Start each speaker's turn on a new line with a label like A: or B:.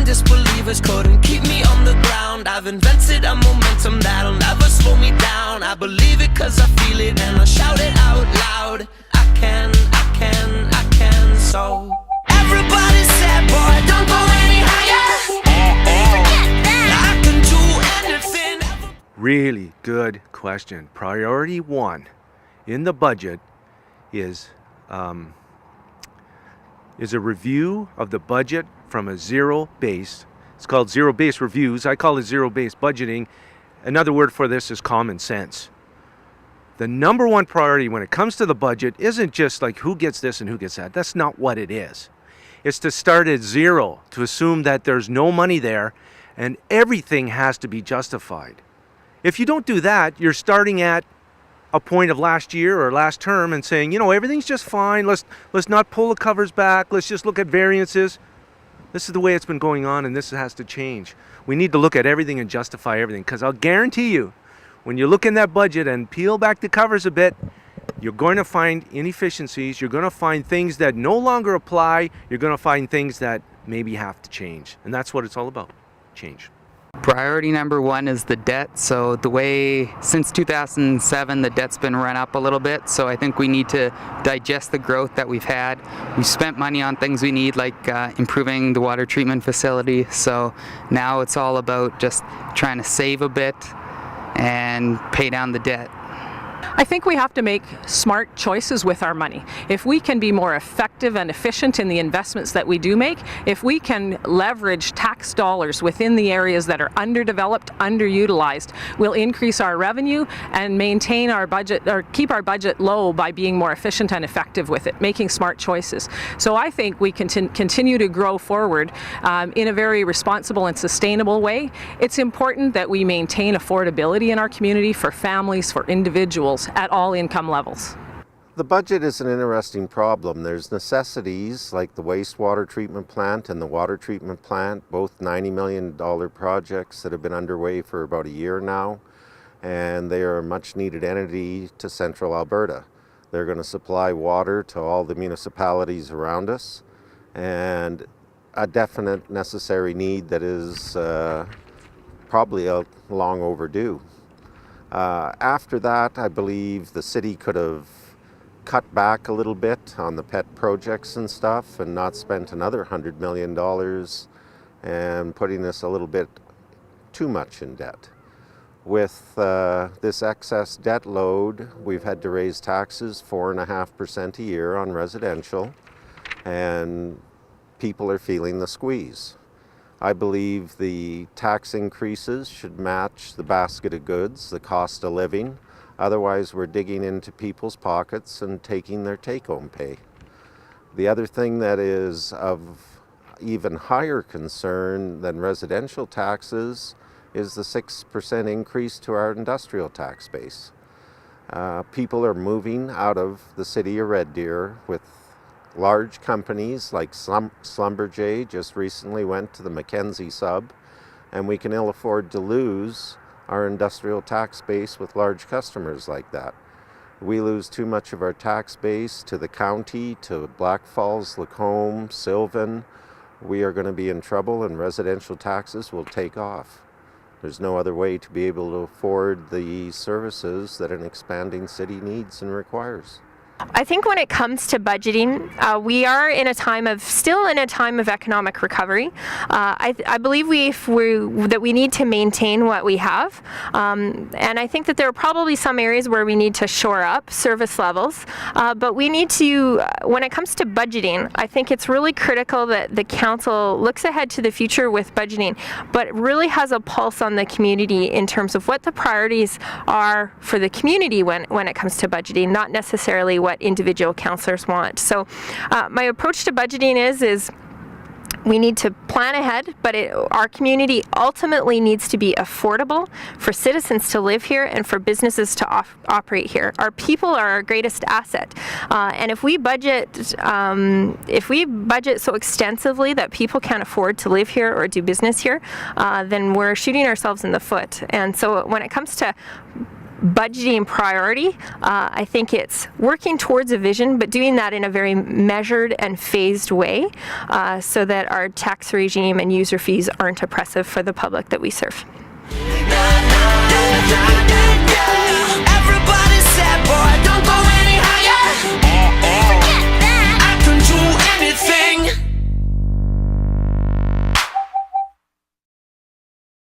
A: disbelievers couldn't keep me on the ground. I've invented a momentum that'll never slow me down. I believe it cause I feel it and I shout it out loud. I can, so everybody said, boy, don't go any higher. I can do anything.
B: Really good question. Priority one in the budget is a review of the budget from a zero-based. It's called zero-based reviews. I call it zero-based budgeting. Another word for this is common sense. The number one priority when it comes to the budget isn't just like who gets this and who gets that. That's not what it is. It's to start at zero, to assume that there's no money there and everything has to be justified. If you don't do that, you're starting at a point of last year or last term and saying, you know, everything's just fine. Let's not pull the covers back. Let's just look at variances. This is the way it's been going on and this has to change. We need to look at everything and justify everything, because I'll guarantee you, when you look in that budget and peel back the covers a bit, you're going to find inefficiencies. You're going to find things that no longer apply. You're going to find things that maybe have to change. And that's what it's all about, change.
C: Priority number one is the debt. So the way, since 2007, the debt's been run up a little bit. So I think we need to digest the growth that we've had. We've spent money on things we need, like improving the water treatment facility. So now it's all about just trying to save a bit and pay down the debt.
D: I think we have to make smart choices with our money. If we can be more effective and efficient in the investments that we do make, if we can leverage tax dollars within the areas that are underdeveloped, underutilized, we'll increase our revenue and maintain our budget, or keep our budget low by being more efficient and effective with it, making smart choices. So I think we can continue to grow forward in a very responsible and sustainable way. It's important that we maintain affordability in our community for families, for individuals, at all income levels.
E: The budget is an interesting problem. There's necessities like the wastewater treatment plant and the water treatment plant, both $90 million projects that have been underway for about a year now, and they are a much needed entity to central Alberta. They're going to supply water to all the municipalities around us, and a definite necessary need that is probably long overdue. After that, I believe the city could have cut back a little bit on the pet projects and stuff and not spent another $100 million and putting us a little bit too much in debt. With this excess debt load, we've had to raise taxes 4.5% a year on residential, and people are feeling the squeeze. I believe the tax increases should match the basket of goods, the cost of living. Otherwise, we're digging into people's pockets and taking their take-home pay. The other thing that is of even higher concern than residential taxes is the 6% increase to our industrial tax base. People are moving out of the city of Red Deer with large companies like Schlumberger just recently went to the Mackenzie sub, and we can ill afford to lose our industrial tax base with large customers like that. We lose too much of our tax base to the county, to Black Falls, Lacombe, Sylvan. We are going to be in trouble and residential taxes will take off. There's no other way to be able to afford the services that an expanding city needs and requires.
F: I think when it comes to budgeting, we are still in a time of economic recovery. I believe that we need to maintain what we have, and I think that there are probably some areas where we need to shore up service levels, but we need to, when it comes to budgeting, I think it's really critical that the council looks ahead to the future with budgeting, but really has a pulse on the community in terms of what the priorities are for the community when it comes to budgeting, not necessarily what individual councillors want. So my approach to budgeting is we need to plan ahead, but our community ultimately needs to be affordable for citizens to live here and for businesses to operate here. Our people are our greatest asset, and if we budget so extensively that people can't afford to live here or do business here, then we're shooting ourselves in the foot. And so when it comes to budgeting priority. I think it's working towards a vision, but doing that in a very measured and phased way so that our tax regime and user fees aren't oppressive for the public that we serve.